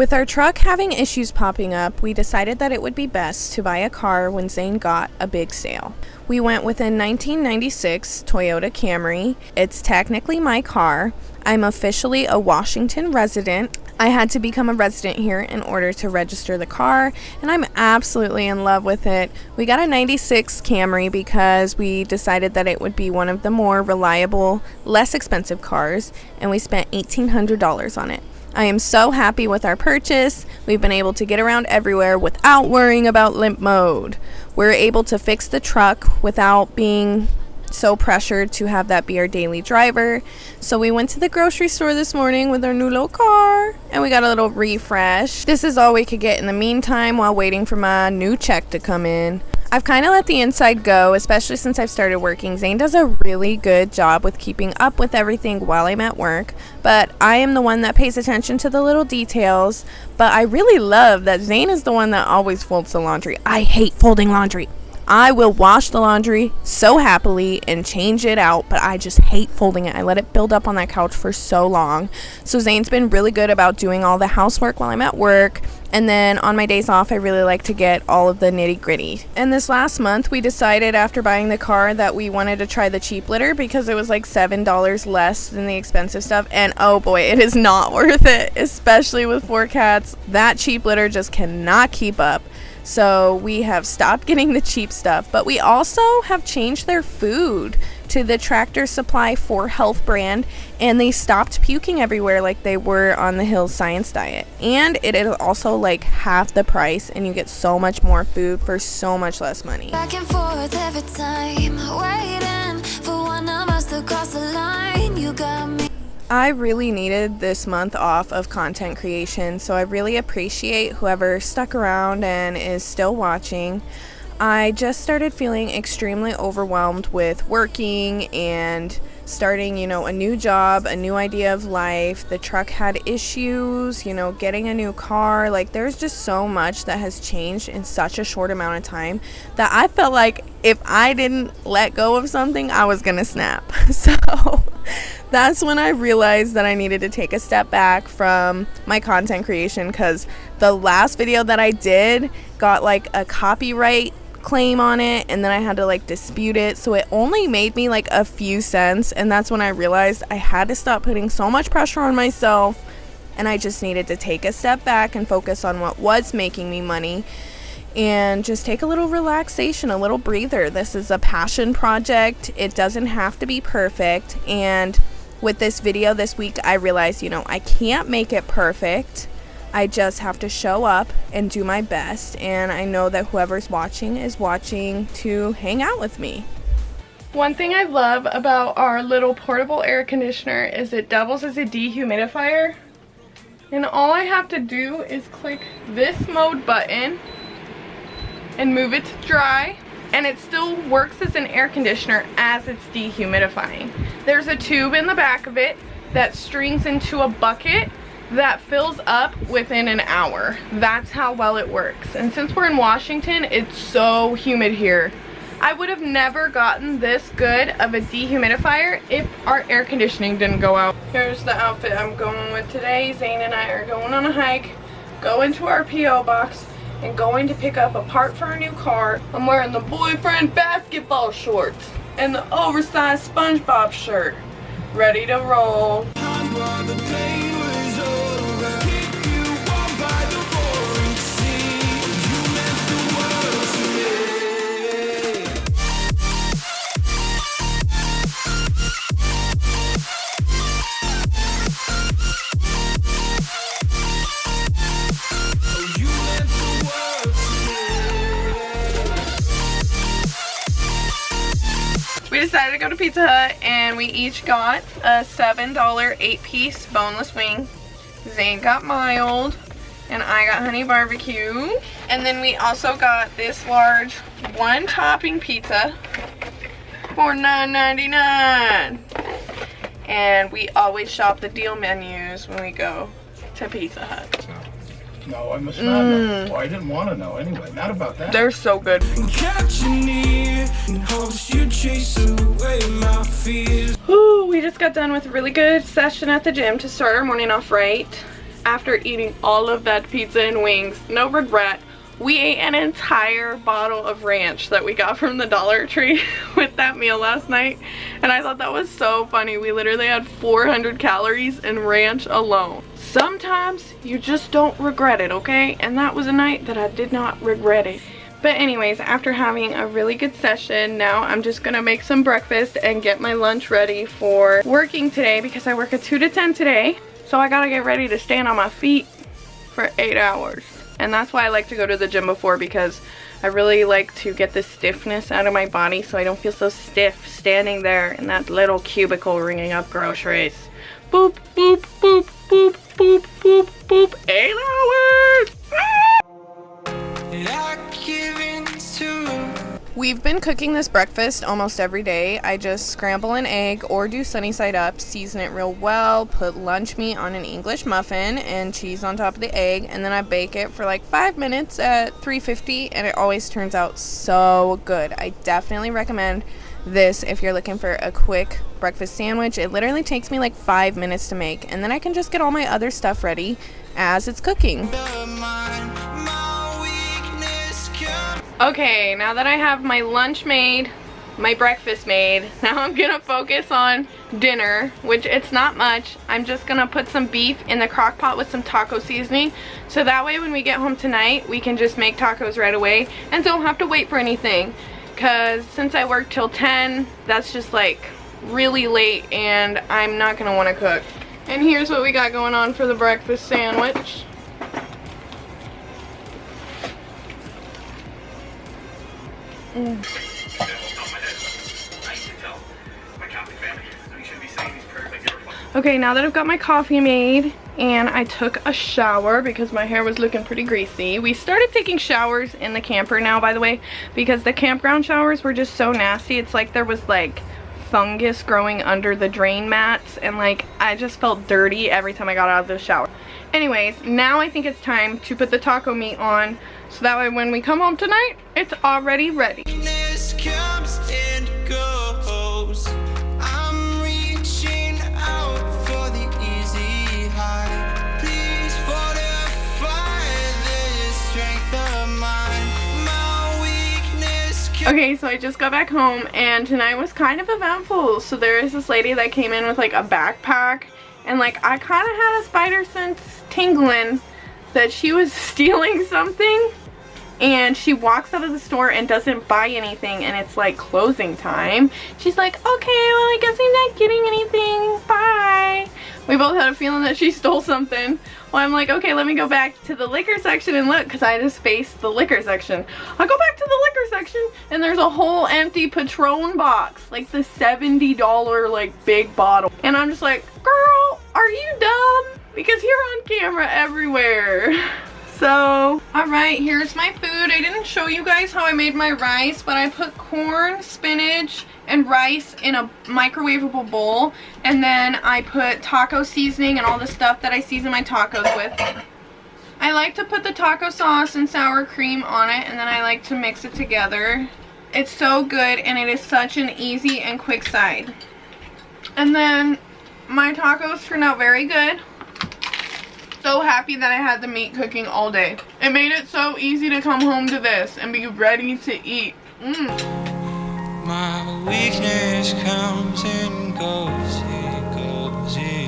With our truck having issues popping up, we decided that it would be best to buy a car when Zane got a big sale. We went with a 1996 Toyota Camry. It's technically my car. I'm officially a Washington resident. I had to become a resident here in order to register the car, and I'm absolutely in love with it. We got a 96 Camry because we decided that it would be one of the more reliable, less expensive cars, and we spent $1,800 on it. I am so happy with our purchase. We've been able to get around everywhere without worrying about limp mode. We're able to fix the truck without being so pressured to have that be our daily driver. So we went to the grocery store this morning with our new little car and we got a little refresh. This is all we could get in the meantime while waiting for my new check to come in. I've kind of let the inside go, especially since I've started working. Zane does a really good job with keeping up with everything while I'm at work, but I am the one that pays attention to the little details. But I really love that Zane is the one that always folds the laundry. I hate folding laundry. I will wash the laundry so happily and change it out, but I just hate folding it. I let it build up on that couch for so long. So Zane's been really good about doing all the housework while I'm at work. And then on my days off, I really like to get all of the nitty gritty. And this last month, we decided after buying the car that we wanted to try the cheap litter because it was like $7 less than the expensive stuff. And oh boy, it is not worth it, especially with 4 cats. That cheap litter just cannot keep up. So we have stopped getting the cheap stuff, but we also have changed their food to the Tractor Supply 4 Health brand, and they stopped puking everywhere like they were on the Hills Science Diet. And it is also like half the price, and you get so much more food for so much less money. Back and forth every time, waiting for one of us to cross the line. You got me. I really needed this month off of content creation, so I really appreciate whoever stuck around and is still watching. I just started feeling extremely overwhelmed with working and starting, a new job, a new idea of life. The truck had issues, getting a new car. Like, there's just so much that has changed in such a short amount of time that I felt like if I didn't let go of something, I was gonna snap. So that's when I realized that I needed to take a step back from my content creation, because the last video that I did got like a copyright claim on it, and then I had to dispute it, so it only made me a few cents. And that's when I realized I had to stop putting so much pressure on myself, and I just needed to take a step back and focus on what was making me money and just take a little relaxation, a little breather. This is a passion project. It doesn't have to be perfect. And with this video this week, I realized, I can't make it perfect. I just have to show up and do my best. And I know that whoever's watching is watching to hang out with me. One thing I love about our little portable air conditioner is it doubles as a dehumidifier. And all I have to do is click this mode button and move it to dry, and it still works as an air conditioner as it's dehumidifying. There's a tube in the back of it that strings into a bucket that fills up within an hour. That's how well it works. And since we're in Washington, it's so humid here. I would have never gotten this good of a dehumidifier if our air conditioning didn't go out. Here's the outfit I'm going with today. Zane and I are going on a hike, going to our P.O. box, and going to pick up a part for our new car. I'm wearing the boyfriend basketball shorts and the oversized SpongeBob shirt. Ready to roll. We decided to go to Pizza Hut, and we each got a $7 8-piece boneless wing. Zane got mild, and I got honey barbecue. And then we also got this large 1-topping pizza for $9.99. And we always shop the deal menus when we go to Pizza Hut. No, I must not know. Well, I didn't want to know anyway. Not about that. They're so good. Whew, we just got done with a really good session at the gym to start our morning off right. after eating all of that pizza and wings, no regret. We ate an entire bottle of ranch that we got from the Dollar Tree with that meal last night, and I thought that was so funny. We literally had 400 calories in ranch alone. Sometimes you just don't regret it, okay? And that was a night that I did not regret it. But anyways, after having a really good session, now I'm just gonna make some breakfast and get my lunch ready for working today, because I work at 2 to 10 today. So I gotta get ready to stand on my feet for 8 hours. And that's why I like to go to the gym before, because I really like to get the stiffness out of my body so I don't feel so stiff standing there in that little cubicle ringing up groceries. Boop, boop, boop, boop, boop, boop, boop. 8 hours! We've been cooking this breakfast almost every day. I just scramble an egg or do sunny side up, season it real well, put lunch meat on an English muffin and cheese on top of the egg, and then I bake it for like 5 minutes at 350, and it always turns out so good. I definitely recommend this if you're looking for a quick breakfast sandwich. It literally takes me like 5 minutes to make, and then I can just get all my other stuff ready as it's cooking. Okay, now that I have my lunch made, my breakfast made, now I'm gonna focus on dinner, which it's not much. I'm just gonna put some beef in the crock pot with some taco seasoning, so that way when we get home tonight, we can just make tacos right away and don't have to wait for anything. Because since I work till 10, that's just like really late, and I'm not gonna wanna cook. And here's what we got going on for the breakfast sandwich. Okay, now that I've got my coffee made and I took a shower because my hair was looking pretty greasy. We started taking showers in the camper now, by the way, because the campground showers were just so nasty. It's like there was like fungus growing under the drain mats, and like I just felt dirty every time I got out of the shower. Anyways, now I think it's time to put the taco meat on, so that way when we come home tonight, it's already ready. Okay, so I just got back home, and tonight was kind of eventful. So there is this lady that came in with like a backpack, and like I kind of had a spider sense tingling that she was stealing something, and she walks out of the store and doesn't buy anything, and it's like closing time. She's like, okay, well I guess I'm not getting anything, bye. We both had a feeling that she stole something. Well, I'm like, okay, let me go back to the liquor section and look, because I just faced the liquor section. I go back to the liquor section, and there's a whole empty Patron box, like the $70 like big bottle. And I'm just like, girl, are you dumb? Because you're on camera everywhere. So, alright, here's my food. I didn't show you guys how I made my rice, but I put corn, spinach, and rice in a microwavable bowl, and then I put taco seasoning and all the stuff that I season my tacos with. I like to put the taco sauce and sour cream on it, and then I like to mix it together. It's so good, and it is such an easy and quick side. And then my tacos turned out very good. So happy that I had the meat cooking all day. It made it so easy to come home to this and be ready to eat. My weakness comes and goes, it goes, it